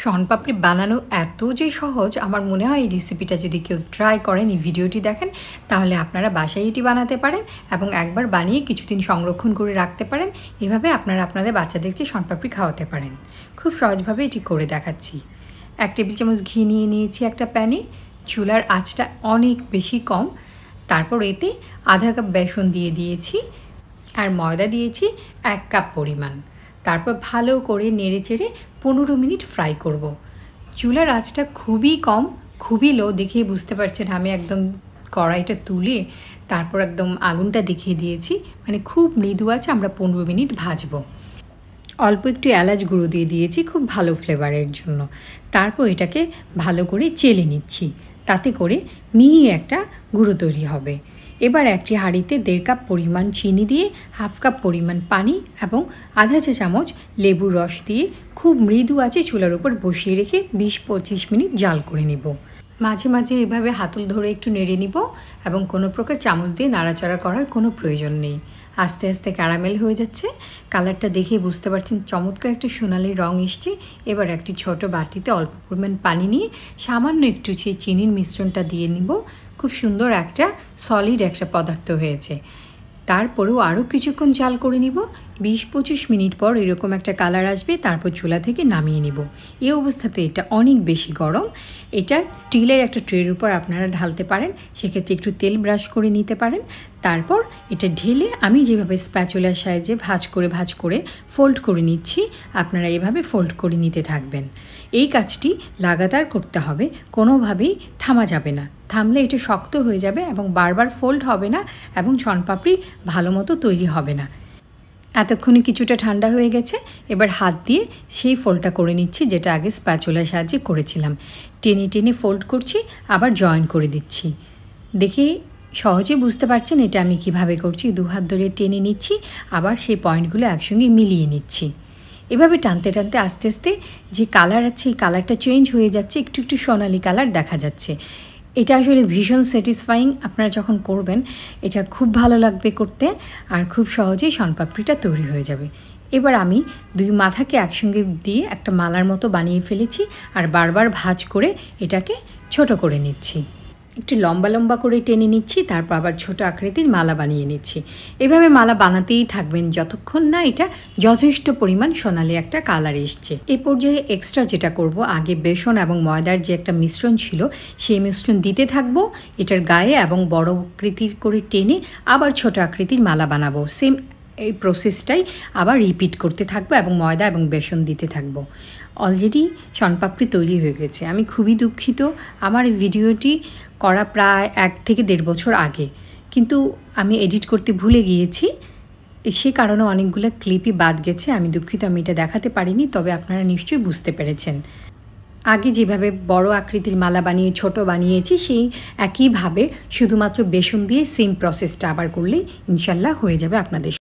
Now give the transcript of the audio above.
শনপাপড়ি বানানো এত যে সহজ, আমার মনে হয় এই রেসিপিটা যদি কেউ ট্রাই করেন, এই ভিডিওটি দেখেন, তাহলে আপনারা বাসায় এটি বানাতে পারেন এবং একবার বানিয়ে কিছুদিন সংরক্ষণ করে রাখতে পারেন। এভাবে আপনারা আপনাদের বাচ্চাদেরকে শনপাপড়ি খাওয়াতে পারেন। খুব সহজভাবে এটি করে দেখাচ্ছি। 1 টেবিল চামচ ঘি নিয়ে নিয়েছি একটা প্যানে। চুলার আঁচটা অনেক বেশি কম। তারপর এতে আধা কাপ বেসন দিয়ে দিয়েছি আর ময়দা দিয়েছি 1 কাপ পরিমাণ। তারপর ভালো করে নেড়েচেড়ে 15 মিনিট ফ্রাই করব। চুলার আঁচটা খুবই কম, খুবই লো। দেখেই বুঝতে পারছেন আমি একদম কড়াইটা তুলে তারপর একদম আগুনটা দেখিয়ে দিয়েছি। মানে খুব মৃদু আছে, আমরা 15 মিনিট ভাজবো। অল্প একটু এলাচ গুঁড়ো দিয়ে দিয়েছি খুব ভালো ফ্লেভারের জন্য। তারপর এটাকে ভালো করে চেলে নিচ্ছি, তাতে করে মিহি একটা গুঁড়ো তৈরি হবে। এবার একটি হাঁড়িতে 1.5 কাপ পরিমাণ চিনি দিয়ে 1/2 কাপ পরিমাণ পানি এবং আধা চা চামচ লেবুর রস দিয়ে খুব মৃদু আঁচে চুলার উপর বসিয়ে রেখে 20-25 মিনিট জাল করে নেব। মাঝে মাঝে এভাবে হাতল ধরে একটু নেড়ে নিব এবং কোনো প্রকার চামচ দিয়ে নাড়াচাড়া করার কোনো প্রয়োজন নেই। আস্তে আস্তে ক্যারামেল হয়ে যাচ্ছে। কালারটা দেখে বুঝতে পারছেন চমৎকার একটা সোনালি রং এসছে। এবার একটি ছোট বাটিতে অল্প পরিমাণ পানি নিয়ে সামান্য একটু সেই চিনির মিশ্রণটা দিয়ে নিব। খুব সুন্দর একটা সলিড একটা পদার্থ হয়েছে। তারপরেও আরও কিছুক্ষণ জাল করে নিব। 20-25 মিনিট পর এরকম একটা কালার আসবে। তারপর চুলা থেকে নামিয়ে নিব। এই অবস্থাতে এটা অনেক বেশি গরম। এটা স্টিলের একটা ট্রের উপর আপনারা ঢালতে পারেন, সেক্ষেত্রে একটু তেল ব্রাশ করে নিতে পারেন। তারপর এটা ঢেলে আমি যেভাবে স্প্যাচুলার সাহায্যে ভাঁজ করে ফোল্ড করে নিচ্ছি, আপনারা এভাবে ফোল্ড করে নিতে থাকবেন। এই কাজটি লাগাতার করতে হবে, কোনোভাবেই থামা যাবে না। থামলে এটা শক্ত হয়ে যাবে এবং বারবার ফোল্ড হবে না এবং শনপাপড়ি ভালো মতো তৈরি হবে না। এতক্ষণে কিছুটা ঠান্ডা হয়ে গেছে। এবার হাত দিয়ে সেই ফোল্ডটা করে নিচ্ছি, যেটা আগে স্প্যাচুলার সাহায্যে করেছিলাম। টেনে টেনে ফোল্ড করছি, আবার জয়েন করে দিচ্ছি। দেখে সহজে বুঝতে পারছেন এটা আমি কিভাবে করছি। 2 হাত ধরে টেনে নিচ্ছি, আবার সেই পয়েন্টগুলো একসঙ্গে মিলিয়ে নিচ্ছি। এভাবে টানতে টানতে আস্তে আস্তে যে কালার আছে, এই কালারটা চেঞ্জ হয়ে যাচ্ছে, একটু একটু সোনালি কালার দেখা যাচ্ছে। এটা আসলে ভীষণ স্যাটিসফাইং। আপনারা যখন করবেন এটা খুব ভালো লাগবে করতে, আর খুব সহজেই শনপাপড়িটা তৈরি হয়ে যাবে। এবার আমি 2 মাথাকে একসঙ্গে দিয়ে একটা মালার মতো বানিয়ে ফেলেছি আর বারবার ভাঁজ করে এটাকে ছোট করে নিচ্ছি। একটু লম্বা লম্বা করে টেনে নিচ্ছি, তারপর আবার ছোট আকৃতির মালা বানিয়ে নিচ্ছি। এভাবে মালা বানাতেই থাকবেন যতক্ষণ না এটা যথেষ্ট পরিমাণ সোনালি একটা কালার এসছে। এই পর্যায়ে এক্সট্রা যেটা করব, আগে বেসন এবং ময়দার যে একটা মিশ্রণ ছিল সেই মিশ্রণ দিতে থাকবো এটার গায়ে এবং বড় আকৃতির করে টেনে আবার ছোট আকৃতির মালা বানাবো। সেম এই প্রসেসটাই আবার রিপিট করতে থাকবো এবং ময়দা এবং বেসন দিতে থাকবো। অলরেডি শনপাপড়ি তৈরি হয়ে গেছে। আমি খুবই দুঃখিত, আমার ভিডিওটি করা প্রায় 1 থেকে 1.5 বছর আগে, কিন্তু আমি এডিট করতে ভুলে গিয়েছি। সে কারণে অনেকগুলো ক্লিপই বাদ গেছে। আমি দুঃখিত, আমি এটা দেখাতে পারিনি। তবে আপনারা নিশ্চয়ই বুঝতে পেরেছেন। আগে যেভাবে বড় আকৃতির মালা বানিয়ে ছোট বানিয়েছি, সেই একইভাবে শুধুমাত্র বেসন দিয়ে সেম প্রসেসটা আবার করলেই ইনশাল্লাহ হয়ে যাবে আপনাদের।